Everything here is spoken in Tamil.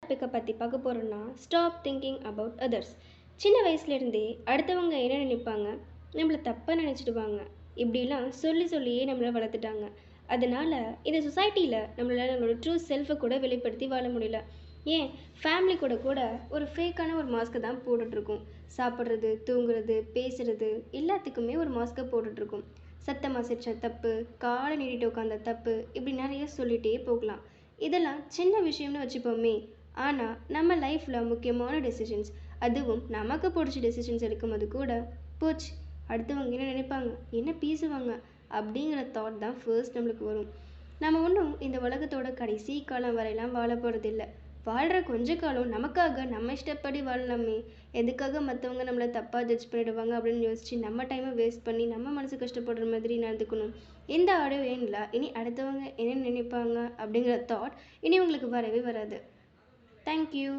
டாப்பிக்கை பற்றி பார்க்க போகிறோன்னா ஸ்டாப் திங்கிங் அபவுட் அதர்ஸ். சின்ன வயசுலேருந்தே அடுத்தவங்க என்ன நினைப்பாங்க, நம்மளை தப்பாக நினச்சிடுவாங்க, இப்படிலாம் சொல்லி சொல்லியே நம்மளை வளர்த்துட்டாங்க. அதனால் இந்த சொசைட்டியில் நம்மளோட ட்ரூ செல்ஃபை கூட வெளிப்படுத்தி வாழ முடியல. ஏன் ஃபேமிலி கூட கூட ஒரு ஃபேக்கான ஒரு மாஸ்க்கை தான் போட்டுட்ருக்கோம். சாப்பிட்றது, தூங்குறது, பேசுகிறது எல்லாத்துக்குமே ஒரு மாஸ்க்கை போட்டுட்ருக்கோம். சத்தமாக சிரிச்ச தப்பு, காலை நீட்டிட்டு உட்காந்த தப்பு, இப்படி நிறைய சொல்லிகிட்டே போகலாம். இதெல்லாம் சின்ன விஷயம்னு வச்சுப்போமே. ஆனால் நம்ம லைஃப்பில் முக்கியமான டெசிஷன்ஸ், அதுவும் நமக்கு பிடிச்ச டெசிஷன்ஸ் எடுக்கும்போது கூட போச்சு அடுத்தவங்க என்ன நினைப்பாங்க, என்ன பேசுவாங்க அப்படிங்கிற தாட் தான் ஃபர்ஸ்ட் நம்மளுக்கு வரும். நம்ம ஒன்றும் இந்த உலகத்தோட கடைசி காலம் வரையெல்லாம் வாழ போகிறதில்ல. வாழ்கிற கொஞ்ச காலம் நமக்காக நம்ம இஷ்டப்படி வாழலாமே. எதுக்காக மற்றவங்க நம்மளை தப்பாக ஜட்ஜ் பண்ணிடுவாங்க அப்படின்னு யோசித்து நம்ம டைமை வேஸ்ட் பண்ணி நம்ம மனசு கஷ்டப்படுற மாதிரி நடந்துக்கணும். இந்த ஆடியோ ஏனில் இனி அடுத்தவங்க என்ன நினைப்பாங்க அப்படிங்கிற தாட் இனி உங்களுக்கு வரவே வராது. Thank you.